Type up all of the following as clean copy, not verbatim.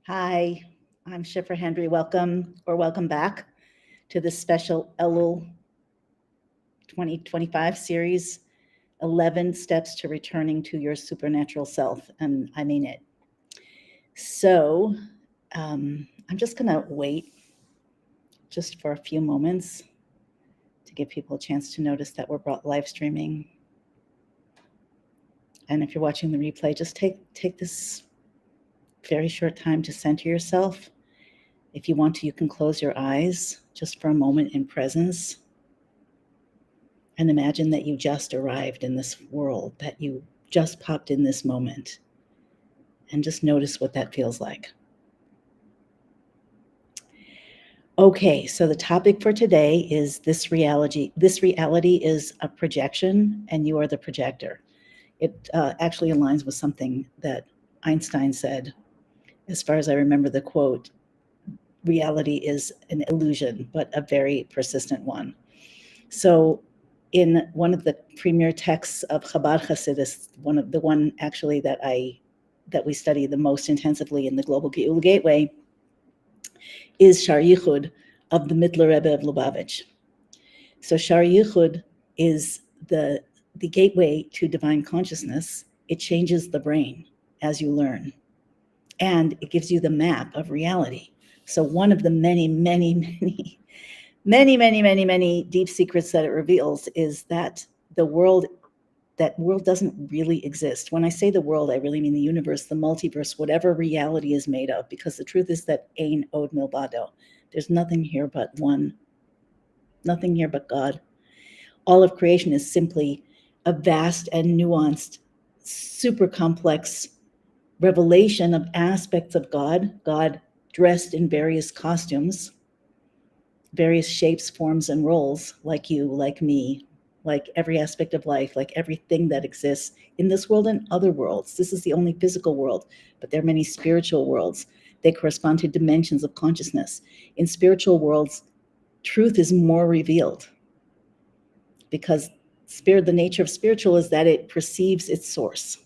Hi, I'm Shifra Henry. Welcome back to this special Elul 2025 series, 11 Steps to Returning to Your Supernatural Self. And I mean it. So I'm just going to wait just for a few moments to give people a chance to notice that we're live streaming. And if you're watching the replay, just take this very short time to center yourself. If you want to, you can close your eyes just for a moment in presence and imagine that you just arrived in this world, that you just popped in this moment, and just notice what that feels like. Okay, so the topic for today is this reality. This reality is a projection, and you are the projector. It actually aligns with something that Einstein said. As far as I remember the quote, reality is an illusion, but a very persistent one. So in one of the premier texts of Chabad Hasidus, one actually that we study the most intensively in the Global Geula Gateway, is Shar Yichud of the Mittler Rebbe of Lubavitch. So Shar Yichud is the gateway to divine consciousness. It changes the brain as you learn, and it gives you the map of reality. So one of the many deep secrets that it reveals is that that world doesn't really exist. When I say the world, I really mean the universe, the multiverse, whatever reality is made of, because the truth is that Ein Od Milvado. There's nothing here but one, nothing here but God. All of creation is simply a vast and nuanced, super complex revelation of aspects of God dressed in various costumes, various shapes, forms, and roles, like you, like me, like every aspect of life, like everything that exists in this world and other worlds. This is the only physical world, but there are many spiritual worlds. They correspond to dimensions of consciousness. In spiritual worlds, truth is more revealed because the nature of spiritual is that it perceives its source.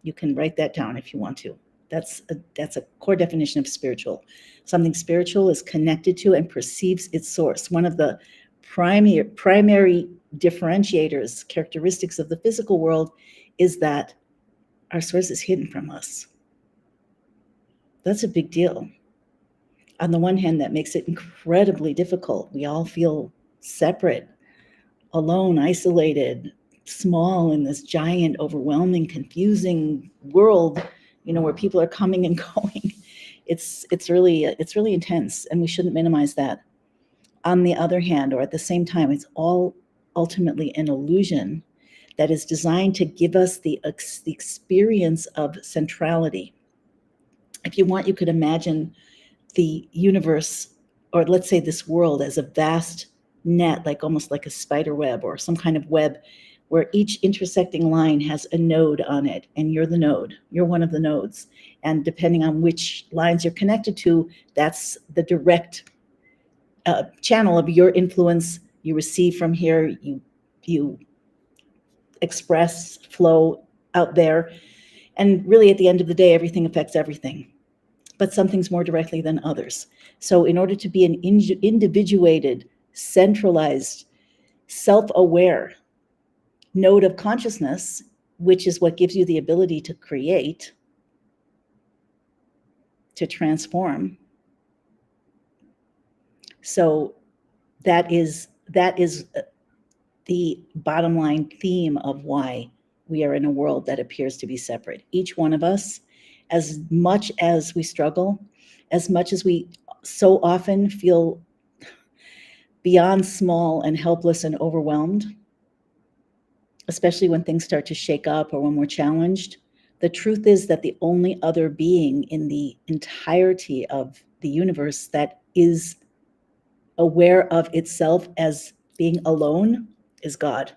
You can write that down if you want to. That's a core definition of spiritual. Something spiritual is connected to and perceives its source. One of the primary differentiators, characteristics of the physical world is that our source is hidden from us. That's a big deal. On the one hand, that makes it incredibly difficult. We all feel separate, alone, isolated, small in this giant, overwhelming, confusing world, where people are coming and going. It's really intense, and we shouldn't minimize that. On the other hand, or at the same time, it's all ultimately an illusion that is designed to give us the experience of centrality. If you want, you could imagine the universe, or let's say this world, as a vast net, like almost like a spider web or some kind of web, where each intersecting line has a node on it, and you're the node. You're one of the nodes. And depending on which lines you're connected to, that's the direct channel of your influence. You receive from here, you express, flow out there. And really, at the end of the day, everything affects everything, but some things more directly than others. So in order to be an individuated, centralized, self-aware node of consciousness, which is what gives you the ability to create, to transform. So that is the bottom line theme of why we are in a world that appears to be separate. Each one of us, as much as we struggle, as much as we so often feel beyond small and helpless and overwhelmed, especially when things start to shake up or when we're challenged, the truth is that the only other being in the entirety of the universe that is aware of itself as being alone is God.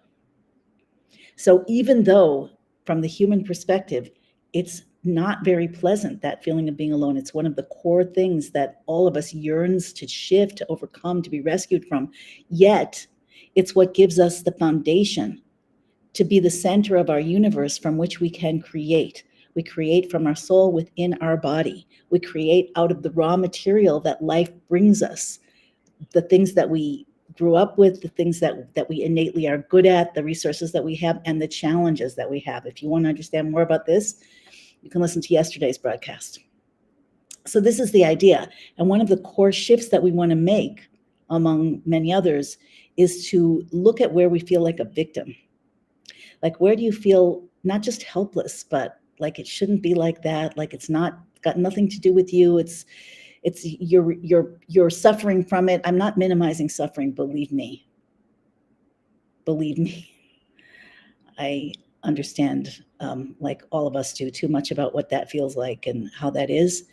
So even though, from the human perspective, it's not very pleasant, that feeling of being alone, it's one of the core things that all of us yearns to shift, to overcome, to be rescued from, yet it's what gives us the foundation to be the center of our universe from which we can create. We create from our soul within our body. We create out of the raw material that life brings us, the things that we grew up with, the things that we innately are good at, the resources that we have, and the challenges that we have. If you want to understand more about this, you can listen to yesterday's broadcast. So this is the idea. And one of the core shifts that we want to make, among many others, is to look at where we feel like a victim. Like, where do you feel not just helpless, but like it shouldn't be like that, like it's not got nothing to do with you. It's you're suffering from it. I'm not minimizing suffering, believe me. Believe me. I understand, like all of us do, too much about what that feels like and how that is.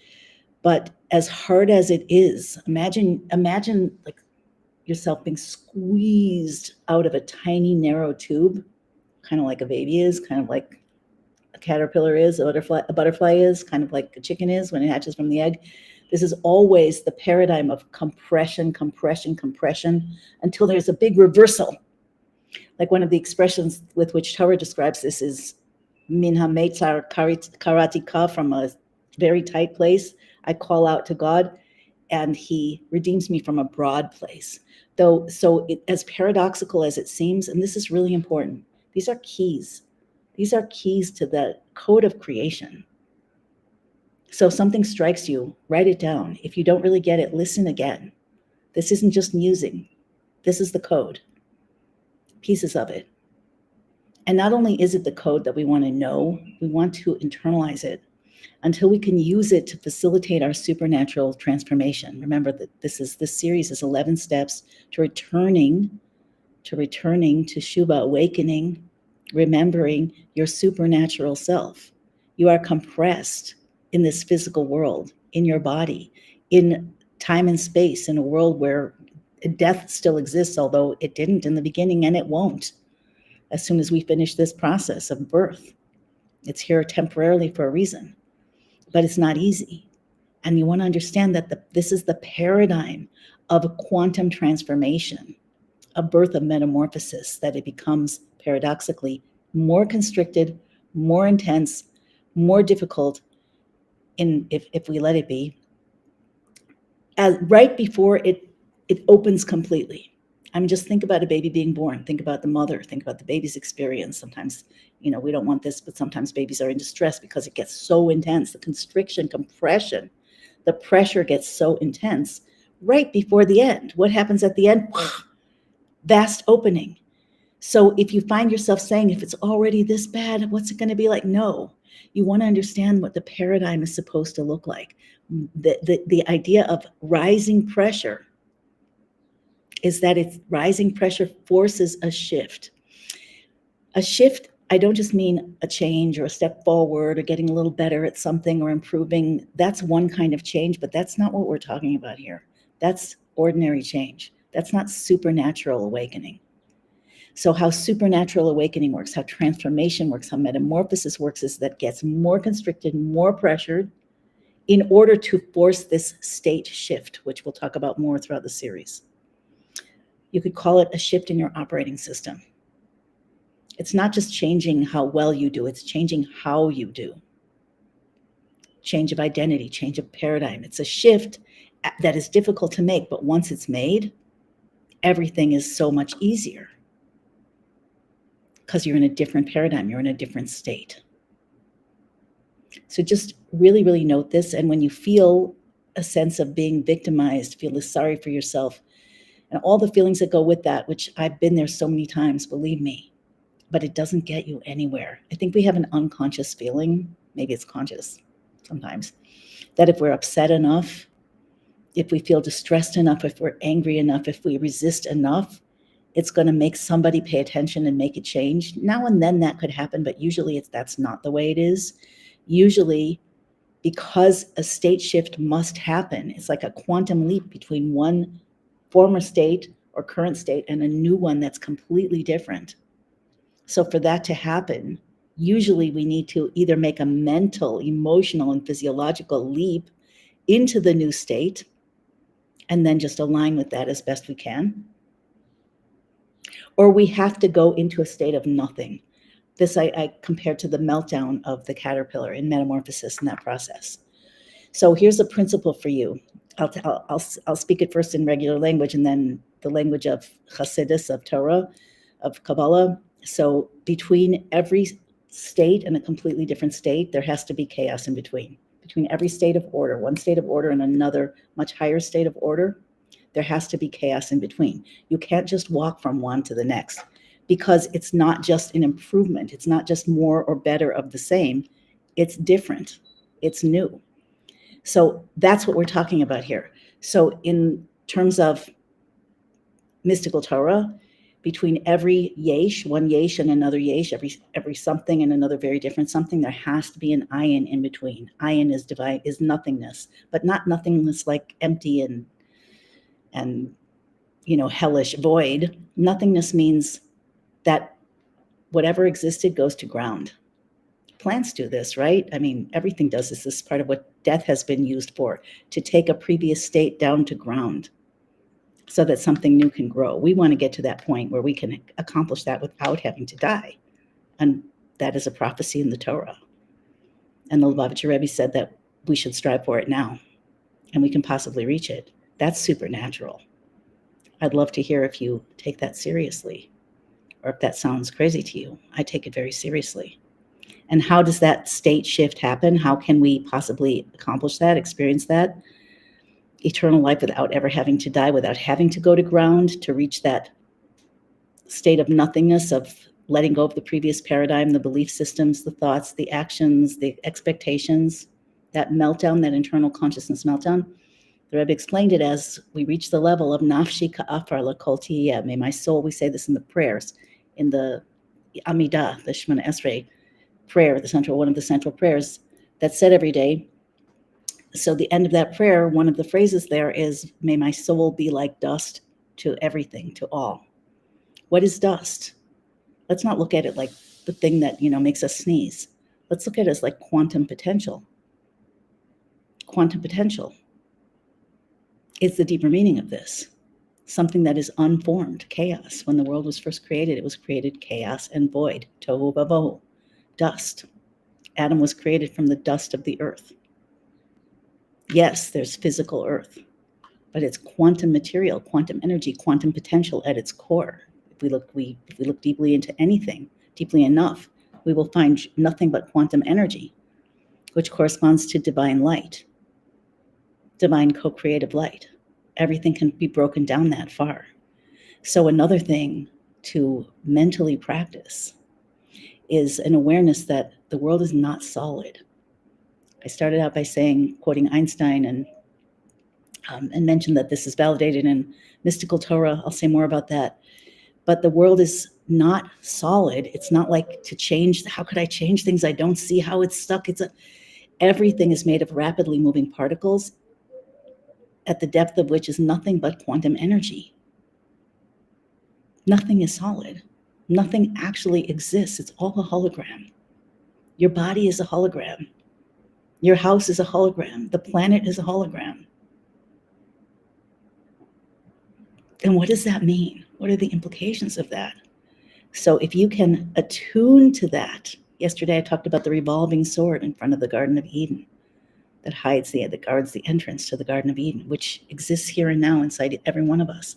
But as hard as it is, imagine like yourself being squeezed out of a tiny narrow tube, kind of like a baby is, kind of like a caterpillar is, a butterfly is, kind of like a chicken is when it hatches from the egg. This is always the paradigm of compression, compression, compression, until there's a big reversal. Like one of the expressions with which Torah describes this is min hametzar karatika, from a very tight place I call out to God, and he redeems me from a broad place. Though, so as paradoxical as it seems, and this is really important, these are keys. These are keys to the code of creation. So if something strikes you, write it down. If you don't really get it, listen again. This isn't just musing. This is the code, pieces of it. And not only is it the code that we want to know, we want to internalize it until we can use it to facilitate our supernatural transformation. Remember that this series is 11 steps to returning to Shuba, awakening, remembering your supernatural self. You are compressed in this physical world, in your body, in time and space, in a world where death still exists, although it didn't in the beginning and it won't as soon as we finish this process of birth. It's here temporarily for a reason, but it's not easy. And you want to understand that this is the paradigm of a quantum transformation, a birth of metamorphosis, that it becomes paradoxically more constricted, more intense, more difficult if we let it be, as right before it opens completely. I mean, just think about a baby being born. Think about the mother. Think about the baby's experience. Sometimes, we don't want this, but sometimes babies are in distress because it gets so intense. The constriction, compression, the pressure gets so intense right before the end. What happens at the end? Vast opening. So if you find yourself saying, if it's already this bad, what's it going to be like? No, you want to understand what the paradigm is supposed to look like. The idea of rising pressure is that it's rising pressure forces a shift. A shift, I don't just mean a change or a step forward or getting a little better at something or improving. That's one kind of change, but that's not what we're talking about here. That's ordinary change. That's not supernatural awakening. So how supernatural awakening works, how transformation works, how metamorphosis works is that gets more constricted, more pressured in order to force this state shift, which we'll talk about more throughout the series. You could call it a shift in your operating system. It's not just changing how well you do, it's changing how you do. Change of identity, change of paradigm. It's a shift that is difficult to make, but once it's made, everything is so much easier because you're in a different paradigm, you're in a different state. So just really, really note this. And when you feel a sense of being victimized, feel sorry for yourself, and all the feelings that go with that, which I've been there so many times, believe me, but it doesn't get you anywhere. I think we have an unconscious feeling, maybe it's conscious sometimes, that if we're upset enough, if we feel distressed enough, if we're angry enough, if we resist enough, it's going to make somebody pay attention and make a change. Now and then that could happen, but usually that's not the way it is. Usually, because a state shift must happen, it's like a quantum leap between one former state or current state and a new one that's completely different. So for that to happen, usually we need to either make a mental, emotional, and physiological leap into the new state and then just align with that as best we can. Or we have to go into a state of nothing, This I compared to the meltdown of the caterpillar in metamorphosis in that process. So here's a principle for you. I'll speak it first in regular language and then the language of Hasidus, of Torah, of Kabbalah. So between every state and a completely different state, there has to be chaos in between. Between every state of order, one state of order and another much higher state of order, there has to be chaos in between. You can't just walk from one to the next because it's not just an improvement. It's not just more or better of the same. It's different. It's new. So that's what we're talking about here. So in terms of mystical Torah, between every yesh, one yesh and another yesh, every something and another very different something, there has to be an ayin in between. Ayin is divine, is nothingness, but not nothingness like empty and hellish void. Nothingness means that whatever existed goes to ground. Plants do this, right? I mean, everything does this. This is part of what death has been used for, to take a previous state down to ground so that something new can grow. We want to get to that point where we can accomplish that without having to die. And that is a prophecy in the Torah. And the Lubavitcher Rebbe said that we should strive for it now, and we can possibly reach it. That's supernatural. I'd love to hear if you take that seriously, or if that sounds crazy to you. I take it very seriously. And how does that state shift happen? How can we possibly accomplish that, experience that? Eternal life without ever having to die, without having to go to ground, to reach that state of nothingness, of letting go of the previous paradigm, the belief systems, the thoughts, the actions, the expectations, that meltdown, that internal consciousness meltdown. The Rebbe explained it as we reach the level of nafshi ka'afar l'kol tiyeh. May my soul, we say this in the prayers, in the Amidah, the Shemona Esrei prayer, one of the central prayers that's said every day. So the end of that prayer, one of the phrases there is, may my soul be like dust to everything, to all. What is dust? Let's not look at it like the thing that, makes us sneeze. Let's look at it as like quantum potential. Quantum potential is the deeper meaning of this. Something that is unformed, chaos. When the world was first created, it was created chaos and void, tohu vabohu, dust. Adam was created from the dust of the earth. Yes, there's physical earth, but it's quantum material, quantum energy, quantum potential at its core. If we look deeply into anything, deeply enough, we will find nothing but quantum energy, which corresponds to divine light, divine co-creative light. Everything can be broken down that far. So another thing to mentally practice is an awareness that the world is not solid. I started out by quoting Einstein, and mentioned that this is validated in mystical Torah. I'll say more about that. But the world is not solid. It's not like to change. How could I change things? I don't see how it's stuck. Everything is made of rapidly moving particles, at the depth of which is nothing but quantum energy. Nothing is solid. Nothing actually exists. It's all a hologram. Your body is a hologram. Your house is a hologram. The planet is a hologram. And what does that mean? What are the implications of that? So if you can attune to that, yesterday I talked about the revolving sword in front of the Garden of Eden that guards the entrance to the Garden of Eden, which exists here and now inside every one of us.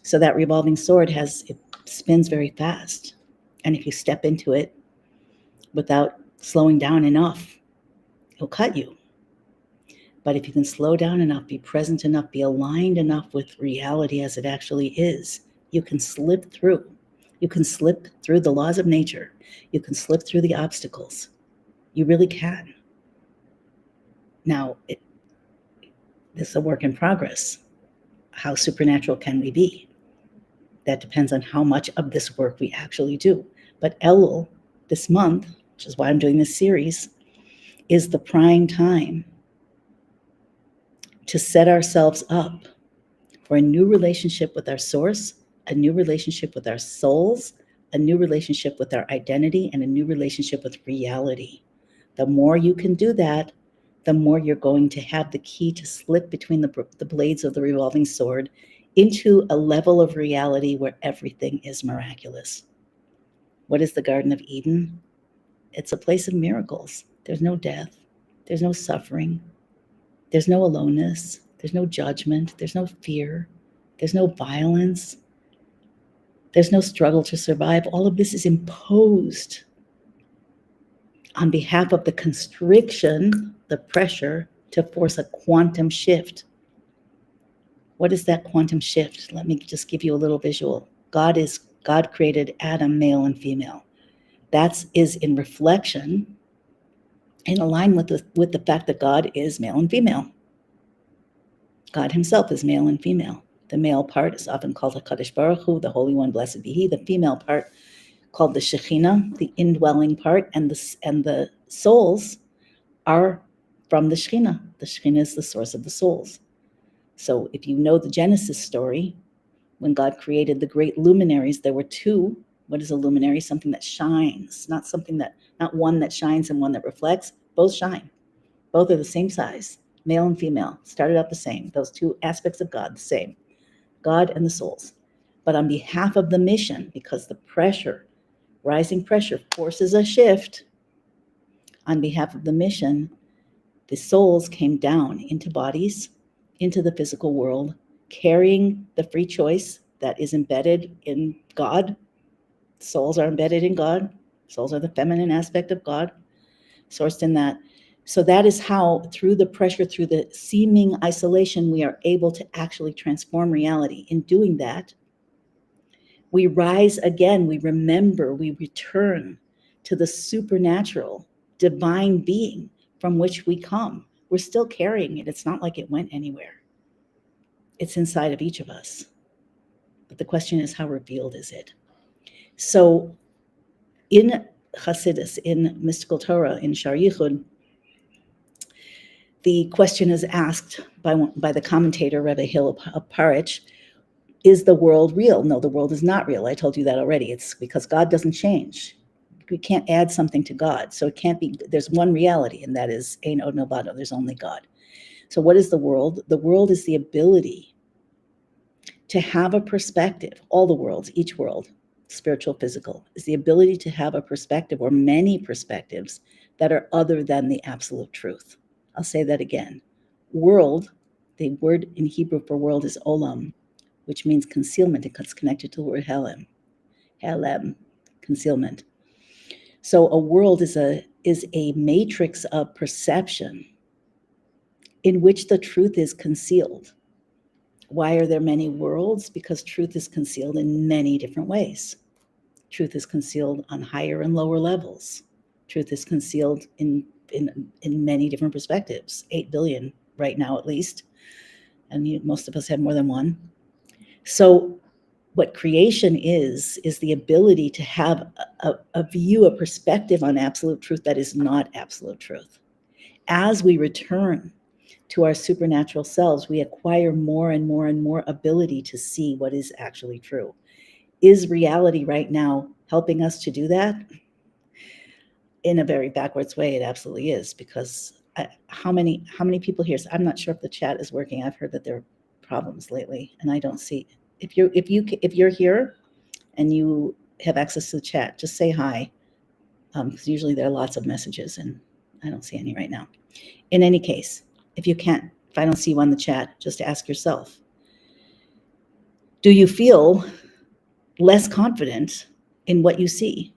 So that revolving sword it spins very fast. And if you step into it without slowing down enough, it'll cut you. But if you can slow down enough, be present enough, be aligned enough with reality as it actually is, you can slip through. You can slip through the laws of nature. You can slip through the obstacles. You really can. Now, this is a work in progress. How supernatural can we be? That depends on how much of this work we actually do. But Elul, this month, which is why I'm doing this series, is the prime time to set ourselves up for a new relationship with our source, a new relationship with our souls, a new relationship with our identity, and a new relationship with reality. The more you can do that, the more you're going to have the key to slip between the blades of the revolving sword into a level of reality where everything is miraculous. What is the Garden of Eden? It's a place of miracles. There's no death. There's no suffering. There's no aloneness. There's no judgment. There's no fear. There's no violence. There's no struggle to survive. All of this is imposed on behalf of the constriction, the pressure to force a quantum shift. What is that quantum shift? Let me just give you a little visual. God created Adam, male and female. That is in reflection, in alignment with the fact that God is male and female. God himself is male and female. The male part is often called HaKadosh Baruch Hu, the Holy One, blessed be He. The female part, called the Shekhinah, the indwelling part, and the souls are from the Shekhinah. The Shekhinah is the source of the souls. So if you know the Genesis story, when God created the great luminaries, there were two. What is a luminary? Something that shines, not one that shines and one that reflects. Both shine. Both are the same size, male and female, started out the same. Those two aspects of God, the same. God and the souls. But on behalf of the mission, because the pressure, rising pressure, forces a shift, on behalf of the mission, the souls came down into bodies, into the physical world, carrying the free choice that is embedded in God. Souls are embedded in God. Souls are the feminine aspect of God, sourced in that. So that is how, through the pressure, through the seeming isolation, we are able to actually transform reality. In doing that, we rise again, we remember, we return to the supernatural, divine being from which we come. We're still carrying it. It's not like it went anywhere. It's inside of each of us. But the question is, how revealed is it? So in Hasidus, in mystical Torah, in Shar Yichud, the question is asked by the commentator, Rebbe Hillel of Parich, is the world real? No, the world is not real. I told you that already. It's because God doesn't change. We can't add something to God. So it can't be, there's one reality, and that is Ein Od Milvado, there's only God. So what is the world? The world is the ability to have a perspective. All the worlds, each world, spiritual, physical, is the ability to have a perspective or many perspectives that are other than the absolute truth. I'll say that again. World, the word in Hebrew for world is olam, which means concealment. It's connected to the word helem. Helem, concealment. So a world is a matrix of perception in which the truth is concealed. Why are there many worlds? Because truth is concealed in many different ways. Truth is concealed on higher and lower levels. Truth is concealed in many different perspectives, 8 billion right now at least, and most of us have more than one. So what creation is the ability to have a view, a perspective on absolute truth that is not absolute truth. As we return to our supernatural selves, we acquire more and more and more ability to see what is actually true. Is reality right now helping us to do that? In a very backwards way, it absolutely is, because how many people here? I'm not sure if the chat is working. I've heard that there are problems lately, and I don't see. If you're here and you have access to the chat, just say hi, because usually there are lots of messages, and I don't see any right now. In any case, if I don't see you on the chat, just ask yourself: do you feel less confident in what you see?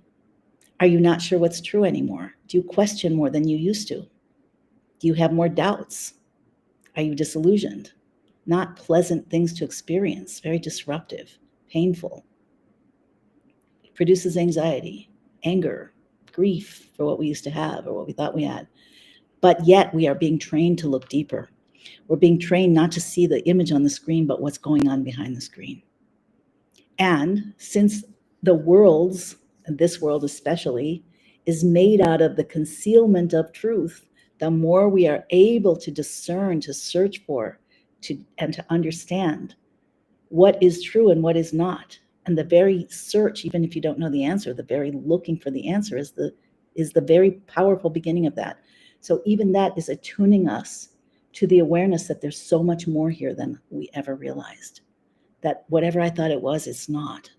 Are you not sure what's true anymore? Do you question more than you used to? Do you have more doubts? Are you disillusioned? Not pleasant things to experience, very disruptive, painful. It produces anxiety, anger, grief for what we used to have or what we thought we had. But yet we are being trained to look deeper. We're being trained not to see the image on the screen, but what's going on behind the screen. And since the worlds, and this world especially, is made out of the concealment of truth, the more we are able to discern, to search for, and to understand what is true and what is not. And the very search, even if you don't know the answer, the very looking for the answer is the very powerful beginning of that. So even that is attuning us to the awareness that there's so much more here than we ever realized. That whatever I thought it was, it's not.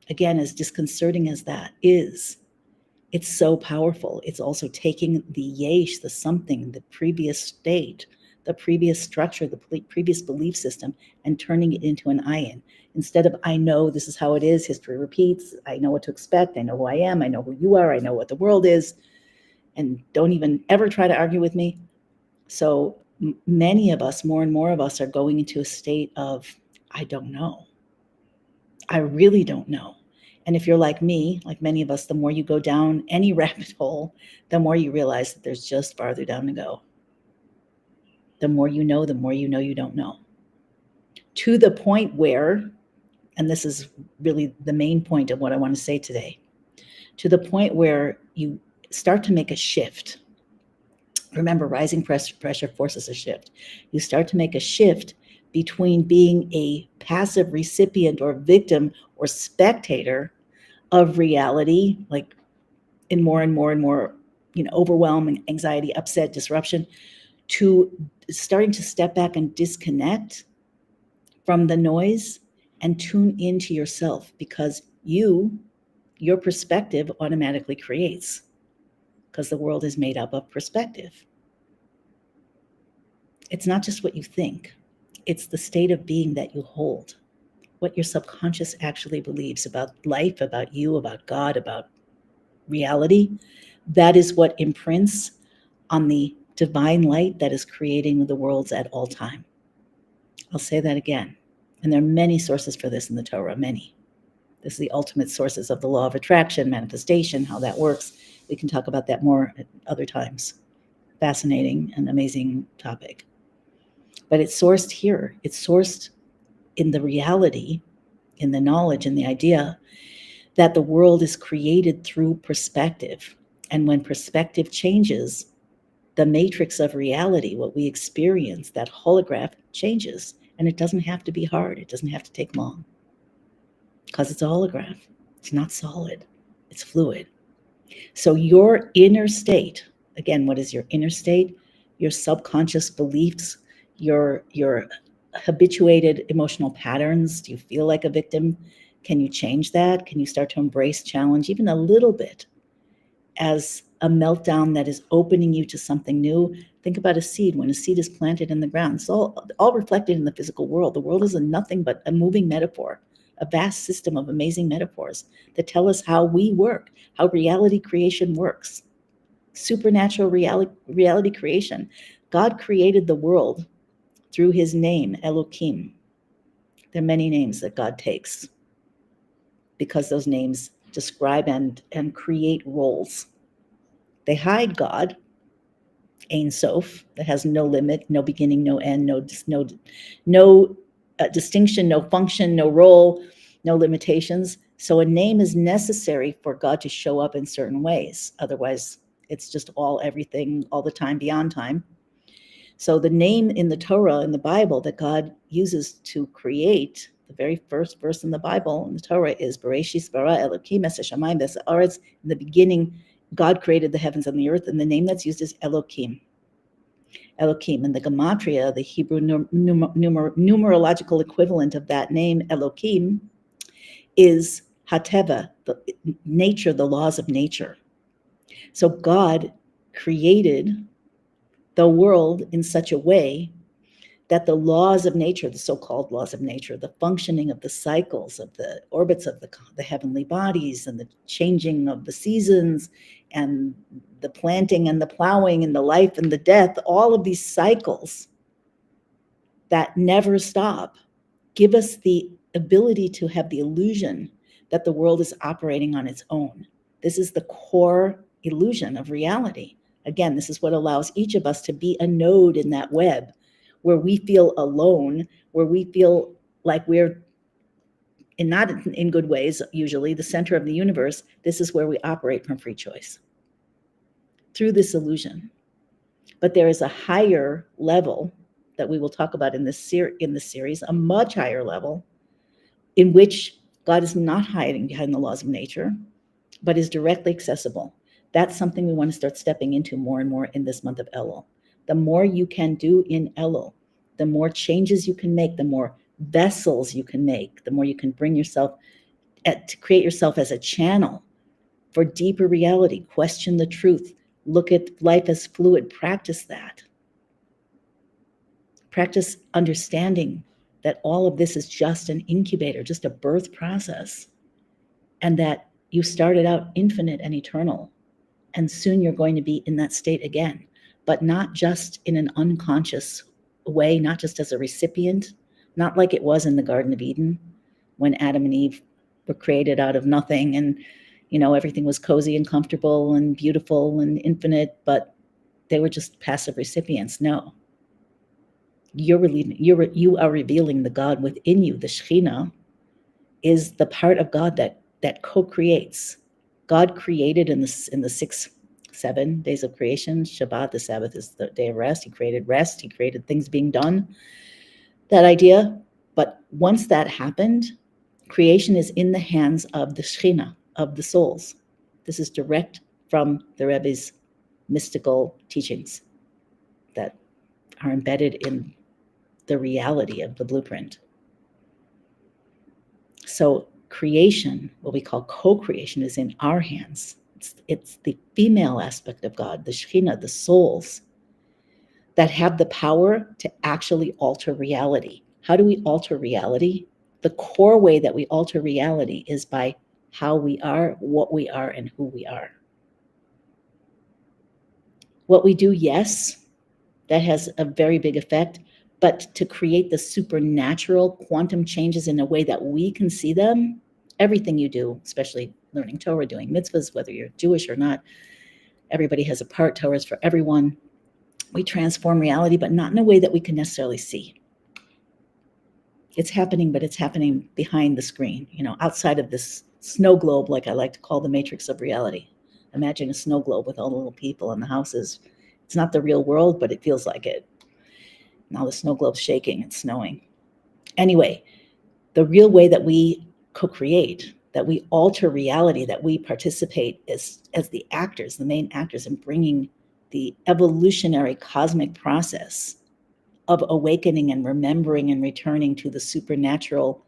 Again, as disconcerting as that is, it's so powerful. It's also taking the yesh, the something, the previous state, the previous structure, the previous belief system, and turning it into an ayin. Instead of, I know this is how it is, history repeats, I know what to expect, I know who I am, I know who you are, I know what the world is, and don't even ever try to argue with me. So many of us, more and more of us, are going into a state of, I don't know. I really don't know. And if you're like me, like many of us, the more you go down any rabbit hole, the more you realize that there's just farther down to go. The more you know you don't know. To the point where, and this is really the main point of what I want to say today, to the point where you start to make a shift. Remember, rising pressure forces a shift. You start to make a shift between being a passive recipient or victim or spectator of reality, like in more and more and more, overwhelm and anxiety, upset, disruption, to starting to step back and disconnect from the noise and tune into yourself, because your perspective automatically creates, because the world is made up of perspective. It's not just what you think, it's the state of being that you hold, what your subconscious actually believes about life, about you, about God, about reality. That is what imprints on the divine light that is creating the worlds at all time. I'll say that again. And there are many sources for this in the Torah, many. This is the ultimate sources of the law of attraction, manifestation, how that works. We can talk about that more at other times. Fascinating and amazing topic. But it's sourced here. It's sourced in the reality, in the knowledge, in the idea that the world is created through perspective. And when perspective changes, the matrix of reality, what we experience, that holograph changes. And it doesn't have to be hard. It doesn't have to take long, because it's a holograph. It's not solid. It's fluid. So your inner state, again, what is your inner state? Your subconscious beliefs, your habituated emotional patterns. Do you feel like a victim? Can you change that? Can you start to embrace challenge even a little bit as a meltdown that is opening you to something new? Think about a seed. When a seed is planted in the ground, it's all reflected in the physical world. The world is nothing but a moving metaphor, a vast system of amazing metaphors that tell us how we work, how reality creation works. Supernatural reality creation. God created the world through his name, Elohim. There are many names that God takes, because those names describe and create roles. They hide God, Ein Sof, that has no limit, no beginning, no end, no distinction, no function, no role, no limitations. So a name is necessary for God to show up in certain ways. Otherwise, it's just everything, all the time, beyond time. So the name in the Torah, in the Bible, that God uses to create, the very first verse in the Bible, in the Torah, is Bereshis bara Elokim es hashamayim v'ha'aretz. In the beginning, God created the heavens and the earth, and the name that's used is Elokim. Elokim. And the gematria, the Hebrew numerological equivalent of that name, Elokim, is Hateva, the nature, the laws of nature. So God created the world in such a way that the laws of nature, the so-called laws of nature, the functioning of the cycles of the orbits of the heavenly bodies, and the changing of the seasons, and the planting and the plowing and the life and the death, all of these cycles that never stop, give us the ability to have the illusion that the world is operating on its own. This is the core illusion of reality. Again, this is what allows each of us to be a node in that web, where we feel alone, where we feel like we're not in good ways, usually the center of the universe. This is where we operate from free choice, through this illusion. But there is a higher level that we will talk about in this series, a much higher level, in which God is not hiding behind the laws of nature, but is directly accessible. That's something we want to start stepping into more and more in this month of Elul. The more you can do in Elul, the more changes you can make, the more vessels you can make, the more you can bring yourself to create yourself as a channel for deeper reality. Question the truth. Look at life as fluid. Practice that. Practice understanding that all of this is just an incubator, just a birth process, and that you started out infinite and eternal, and soon you're going to be in that state again, but not just in an unconscious way, not just as a recipient, not like it was in the Garden of Eden when Adam and Eve were created out of nothing, and everything was cozy and comfortable and beautiful and infinite, but they were just passive recipients. No, you are revealing the God within you. The Shekhinah is the part of God that co-creates. God created in the 7 days of creation. Shabbat, the Sabbath, is the day of rest. He created rest. He created things being done. That idea. But once that happened, creation is in the hands of the Shekhinah, of the souls. This is direct from the Rebbe's mystical teachings that are embedded in the reality of the blueprint. So creation, what we call co-creation, is in our hands. It's the female aspect of God, the Shekhinah, the souls, that have the power to actually alter reality. How do we alter reality? The core way that we alter reality is by how we are, what we are, and who we are. What we do, yes, that has a very big effect, but to create the supernatural quantum changes in a way that we can see them, everything you do, especially learning Torah, doing mitzvahs, whether you're Jewish or not, everybody has a part. Torah is for everyone. We transform reality, but not in a way that we can necessarily see. It's happening, but it's happening behind the screen, outside of this snow globe, like I like to call the matrix of reality. Imagine a snow globe with all the little people in the houses. It's not the real world, but it feels like it. Now the snow globe's shaking, it's snowing. Anyway, the real way that we co-create, that we alter reality, that we participate as the actors, the main actors, in bringing the evolutionary cosmic process of awakening and remembering and returning to the supernatural,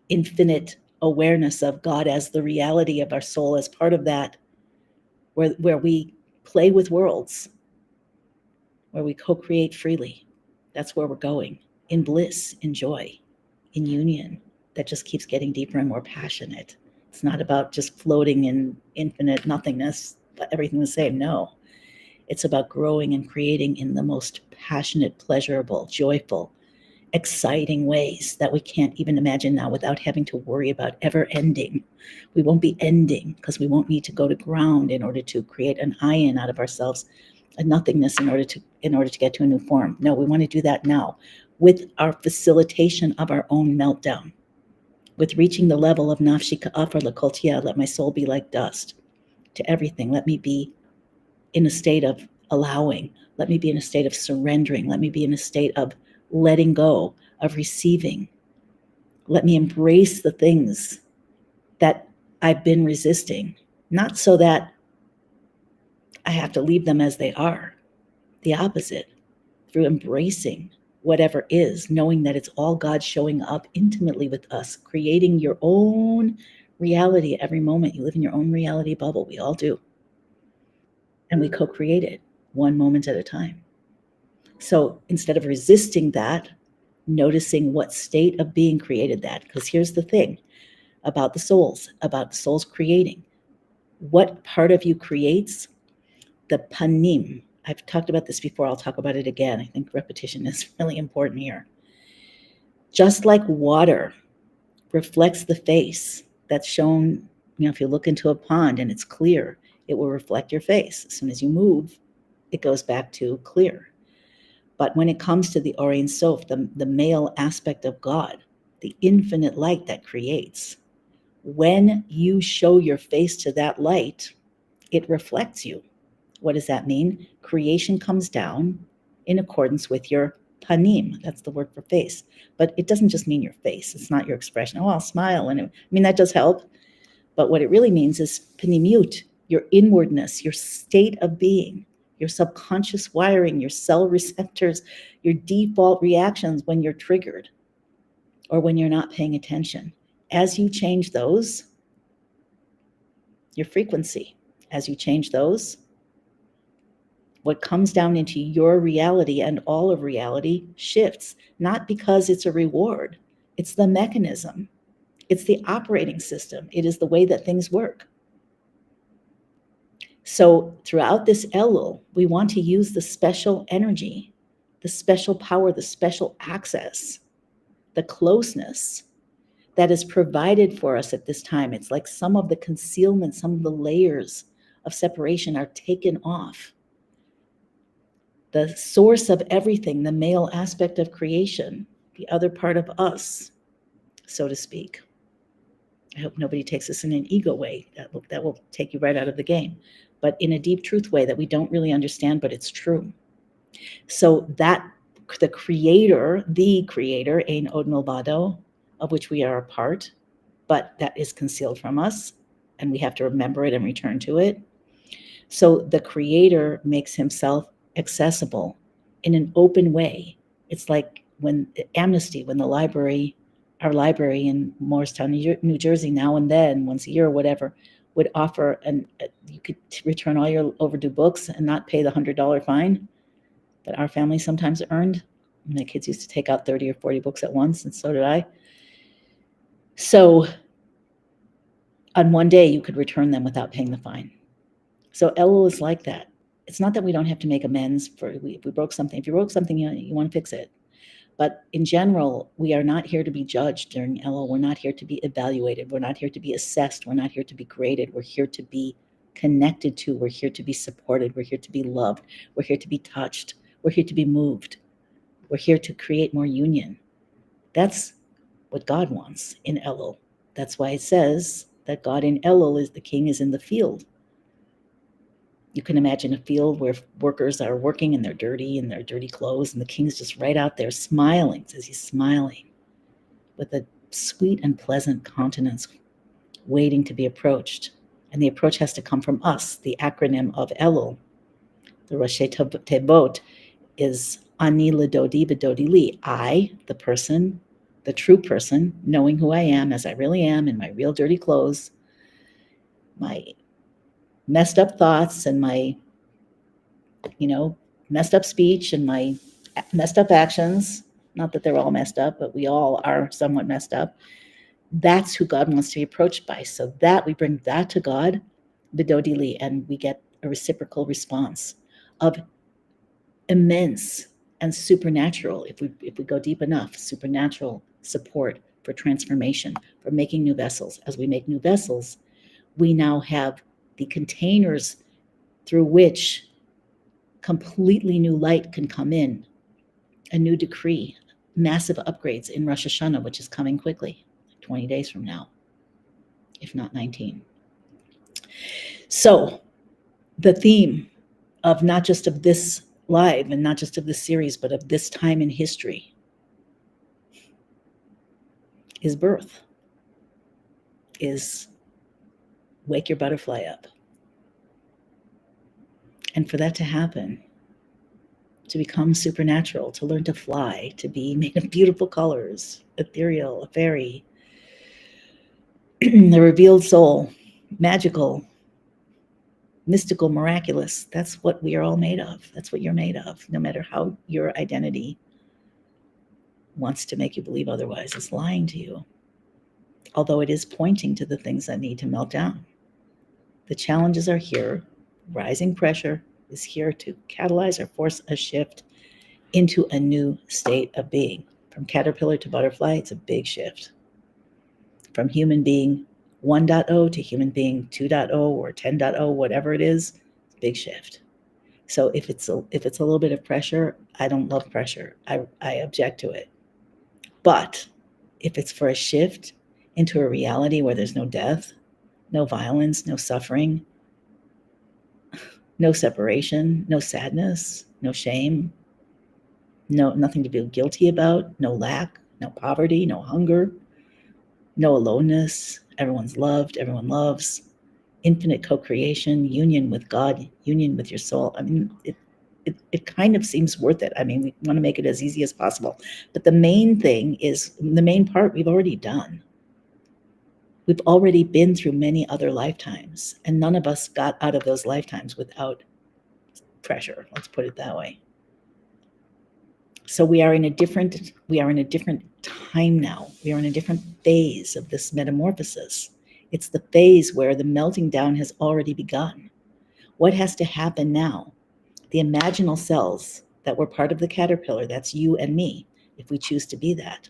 infinite awareness of God as the reality of our soul, as part of that, where we play with worlds, where we co-create freely. That's where we're going, in bliss, in joy, in union that just keeps getting deeper and more passionate. It's not about just floating in infinite nothingness, but everything the same. No, it's about growing and creating in the most passionate, pleasurable, joyful, exciting ways that we can't even imagine now, without having to worry about ever ending. We won't be ending because we won't need to go to ground in order to create an ayin out of ourselves, a nothingness, in order to get to a new form. No, we want to do that now with our facilitation of our own meltdown, with reaching the level of nafshi ka'afar l'kol tiyah, let my soul be like dust to everything. Let me be in a state of allowing. Let me be in a state of surrendering. Let me be in a state of letting go, of receiving. Let me embrace the things that I've been resisting, not so that I have to leave them as they are. The opposite, through embracing whatever is, knowing that it's all God showing up intimately with us, creating your own reality at every moment. You live in your own reality bubble. We all do. And we co-create it one moment at a time. So instead of resisting that, noticing what state of being created that, because here's the thing about the souls creating. What part of you creates? The panim. I've talked about this before. I'll talk about it again. I think repetition is really important here. Just like water reflects the face that's shown, if you look into a pond and it's clear, it will reflect your face. As soon as you move, it goes back to clear. But when it comes to the Or Ein Sof, the male aspect of God, the infinite light that creates, when you show your face to that light, it reflects you. What does that mean? Creation comes down in accordance with your panim. That's the word for face. But it doesn't just mean your face. It's not your expression. Oh, I'll smile. And that does help. But what it really means is panimut, your inwardness, your state of being, your subconscious wiring, your cell receptors, your default reactions when you're triggered or when you're not paying attention. As you change those, your frequency. As you change those, what comes down into your reality and all of reality shifts, not because it's a reward. It's the mechanism. It's the operating system. It is the way that things work. So throughout this Elul, we want to use the special energy, the special power, the special access, the closeness that is provided for us at this time. It's like some of the concealment, some of the layers of separation are taken off. The source of everything, the male aspect of creation, the other part of us, so to speak. I hope nobody takes this in an ego way. That will take you right out of the game. But in a deep truth way that we don't really understand, but it's true. So that the creator, Ein Od Milvado, of which we are a part, but that is concealed from us, and we have to remember it and return to it. So the creator makes himself accessible in an open way. It's like when Amnesty, when our library in Morristown, New Jersey, now and then, once a year or whatever, would offer, you could return all your overdue books and not pay the $100 fine that our family sometimes earned. My kids used to take out 30 or 40 books at once, and so did I. So on one day, you could return them without paying the fine. So Elul is like that. It's not that we don't have to make amends if we broke something. If you broke something, you want to fix it. But in general, we are not here to be judged during Elul. We're not here to be evaluated. We're not here to be assessed. We're not here to be graded. We're here to be connected to. We're here to be supported. We're here to be loved. We're here to be touched. We're here to be moved. We're here to create more union. That's what God wants in Elul. That's why it says that God in Elul is the king is in the field. You can imagine a field where workers are working in their dirty clothes, and the king's just right out there smiling, says he's smiling with a sweet and pleasant countenance, waiting to be approached. And the approach has to come from us. The acronym of Elul, the Rashi Tevot, is Ani Ledodi Bedodi Li. I, the person, the true person, knowing who I am as I really am in my real dirty clothes, my messed up thoughts and my, messed up speech and my messed up actions. Not that they're all messed up, but we all are somewhat messed up. That's who God wants to be approached by. So that we bring that to God, Bidodili, and we get a reciprocal response of immense and supernatural, if we go deep enough, supernatural support for transformation, for making new vessels. As we make new vessels, we now have the containers through which completely new light can come in, a new decree, massive upgrades in Rosh Hashanah, which is coming quickly, 20 days from now, if not 19. So the theme of not just of this live and not just of this series, but of this time in history is birth, is wake your butterfly up. And for that to happen, to become supernatural, to learn to fly, to be made of beautiful colors, ethereal, a fairy, the revealed soul, magical, mystical, miraculous. That's what we are all made of. That's what you're made of. No matter how your identity wants to make you believe otherwise, it's lying to you. Although it is pointing to the things that need to melt down. The challenges are here. Rising pressure is here to catalyze or force a shift into a new state of being. From caterpillar to butterfly, it's a big shift. From human being 1.0 to human being 2.0 or 10.0, whatever it is, it's a big shift. So if it's a little bit of pressure, I don't love pressure. I object to it. But if it's for a shift into a reality where there's no death, no violence, no suffering, no separation, no sadness, no shame, nothing to feel guilty about, no lack, no poverty, no hunger, no aloneness, everyone's loved, everyone loves, infinite co-creation, union with God, union with your soul. I mean, it kind of seems worth it. I mean, we want to make it as easy as possible. But the main part we've already done. We've already been through many other lifetimes, and none of us got out of those lifetimes without pressure. Let's put it that way. So we are in a different time now. We are in a different phase of this metamorphosis. It's the phase where the melting down has already begun. What has to happen now? The imaginal cells that were part of the caterpillar, that's you and me, if we choose to be that.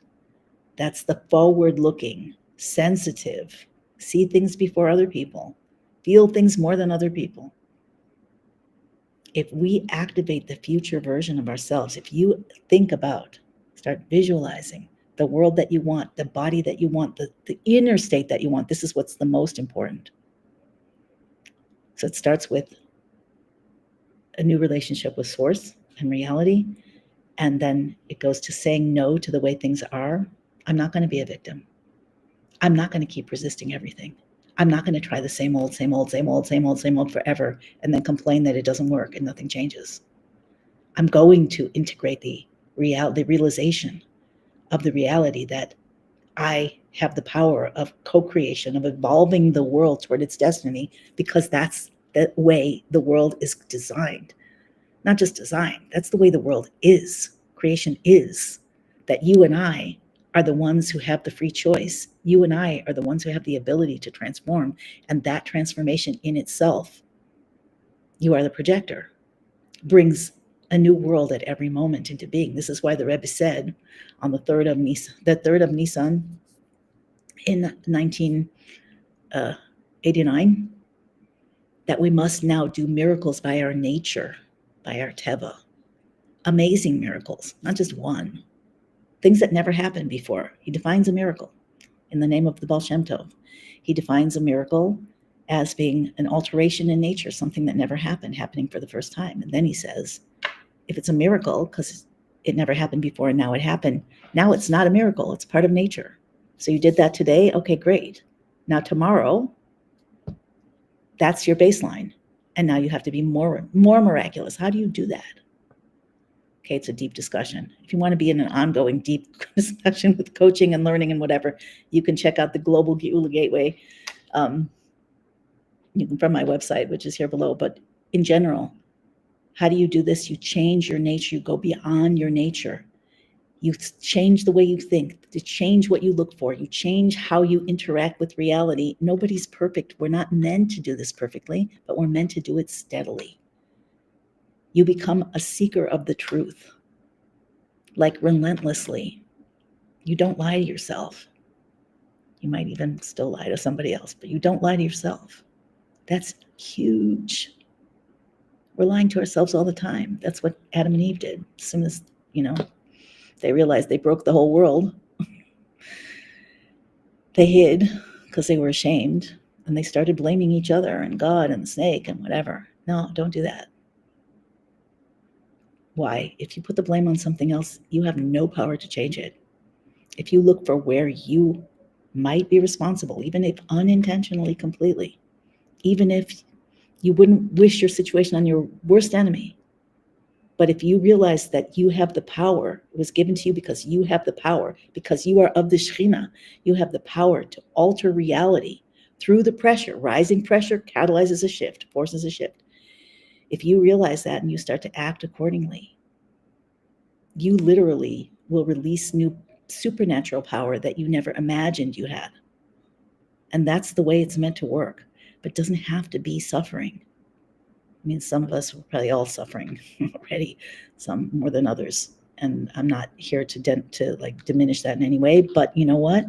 That's the forward-looking, sensitive, see things before other people, feel things more than other people. If we activate the future version of ourselves, if you think about, start visualizing the world that you want, the body that you want, the inner state that you want, this is what's the most important. So it starts with a new relationship with source and reality, and then it goes to saying no to the way things are. I'm not going to be a victim. I'm not going to keep resisting everything. I'm not going to try the same old forever and then complain that it doesn't work and nothing changes. I'm going to integrate the realization of the reality that I have the power of co-creation, of evolving the world toward its destiny, because that's the way the world is designed. Not just designed, that's the way the world is. Creation is. That you and I are the ones who have the free choice. You and I are the ones who have the ability to transform. And that transformation in itself, you are the projector, brings a new world at every moment into being. This is why the Rebbe said on the 3rd of Nisan in 1989, that we must now do miracles by our nature, by our teva. Amazing miracles, not just one. Things that never happened before. He defines a miracle in the name of the Baal Shem Tov. He defines a miracle as being an alteration in nature, something that never happened, happening for the first time. And then he says, if it's a miracle, because it never happened before and now it happened, now it's not a miracle, it's part of nature. So you did that today, okay, great. Now tomorrow, that's your baseline. And now you have to be more miraculous. How do you do that? Okay, it's a deep discussion. If you want to be in an ongoing deep discussion with coaching and learning and whatever, you can check out the Global Geula Gateway from my website, which is here below. But in general, how do you do this? You change your nature. You go beyond your nature. You change the way you think, to change what you look for. You change how you interact with reality. Nobody's perfect. We're not meant to do this perfectly, but we're meant to do it steadily. You become a seeker of the truth, like relentlessly. You don't lie to yourself. You might even still lie to somebody else, but you don't lie to yourself. That's huge. We're lying to ourselves all the time. That's what Adam and Eve did. As soon as, they realized they broke the whole world, they hid because they were ashamed, and they started blaming each other and God and the snake and whatever. No, don't do that. Why? If you put the blame on something else, you have no power to change it. If you look for where you might be responsible, even if unintentionally, completely, even if you wouldn't wish your situation on your worst enemy, but if you realize that you have the power, it was given to you because you have the power, because you are of the Shekhinah, you have the power to alter reality through the pressure. Rising pressure catalyzes a shift, forces a shift. If you realize that and you start to act accordingly, you literally will release new supernatural power that you never imagined you had. And that's the way it's meant to work. But it doesn't have to be suffering. I mean, some of us are probably all suffering already, some more than others. And I'm not here to diminish that in any way. But you know what?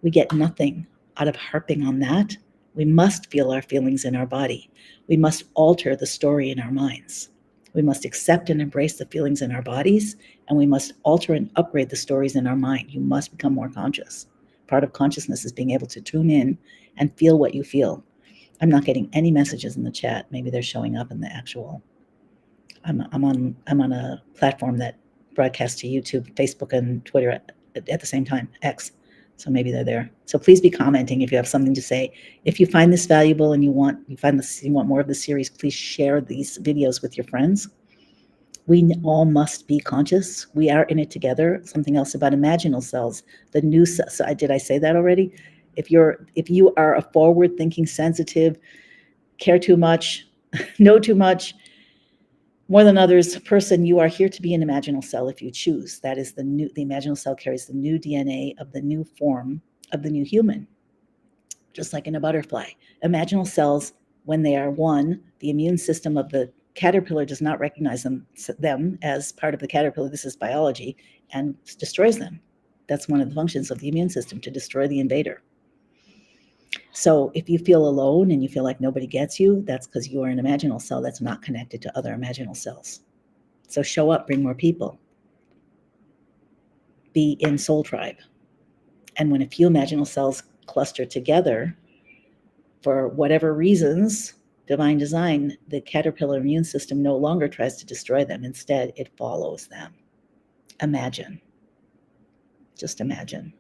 We get nothing out of harping on that. We must feel our feelings in our body. We must alter the story in our minds. We must accept and embrace the feelings in our bodies, and we must alter and upgrade the stories in our mind. You must become more conscious. Part of consciousness is being able to tune in and feel what you feel. I'm not getting any messages in the chat. Maybe they're showing up in the actual. I'm on a platform that broadcasts to YouTube, Facebook, and Twitter at the same time, X. So maybe they're there. So please be commenting if you have something to say. If you find this valuable and you want more of the series, please share these videos with your friends. We all must be conscious. We are in it together. Something else about imaginal cells. The new cells. Did I say that already? If you are a forward-thinking, sensitive, care too much, know too much, more than others person, you are here to be an imaginal cell if you choose. That is the imaginal cell carries the new DNA of the new form of the new human. Just like in a butterfly. Imaginal cells, when they are one, the immune system of the caterpillar does not recognize them as part of the caterpillar. This is biology, and destroys them. That's one of the functions of the immune system, to destroy the invader. So if you feel alone and you feel like nobody gets you, that's because you are an imaginal cell that's not connected to other imaginal cells. So show up, bring more people. Be in soul tribe. And when a few imaginal cells cluster together, for whatever reasons, divine design, the caterpillar immune system no longer tries to destroy them. Instead, it follows them. Imagine. Just imagine.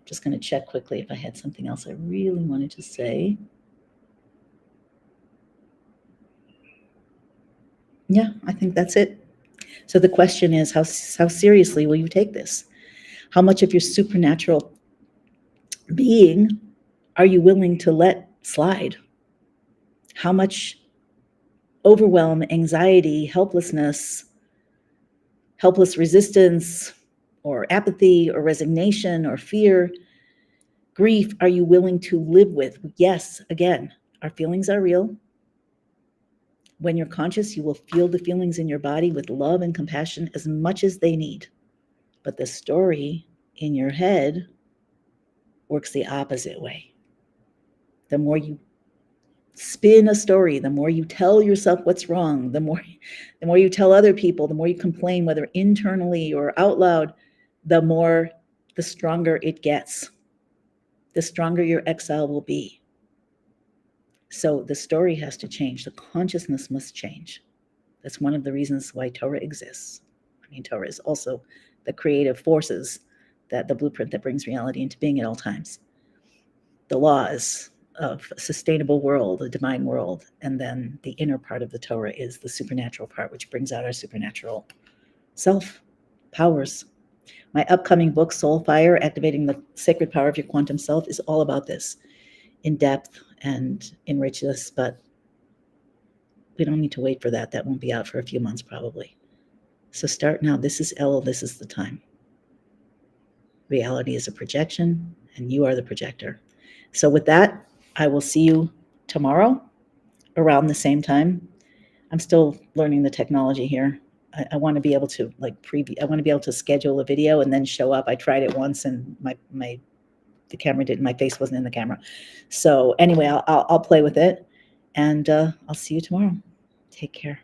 Just going to check quickly if I had something else I really wanted to say. Yeah, I think that's it. So the question is, how seriously will you take this? How much of your supernatural being are you willing to let slide? How much overwhelm, anxiety, helpless resistance, or apathy, or resignation, or fear, grief are you willing to live with? Yes, again, our feelings are real. When you're conscious, you will feel the feelings in your body with love and compassion as much as they need. But the story in your head works the opposite way. The more you spin a story, the more you tell yourself what's wrong, the more you tell other people, the more you complain, whether internally or out loud, the stronger it gets. The stronger your exile will be. So the story has to change. The consciousness must change. That's one of the reasons why Torah exists. I mean, Torah is also the creative forces, that the blueprint that brings reality into being at all times. The laws of a sustainable world, a divine world, and then the inner part of the Torah is the supernatural part, which brings out our supernatural self powers. My upcoming book, Soul Fire, Activating the Sacred Power of Your Quantum Self, is all about this in depth and enrich this, but we don't need to wait for that. That won't be out for a few months probably. So start now. This is Elul. This is the time. Reality is a projection, and you are the projector. So with that, I will see you tomorrow around the same time. I'm still learning the technology here. I want to be able to preview. I want to be able to schedule a video and then show up. I tried it once, and the camera didn't. My face wasn't in the camera. So anyway, I'll play with it, and I'll see you tomorrow. Take care.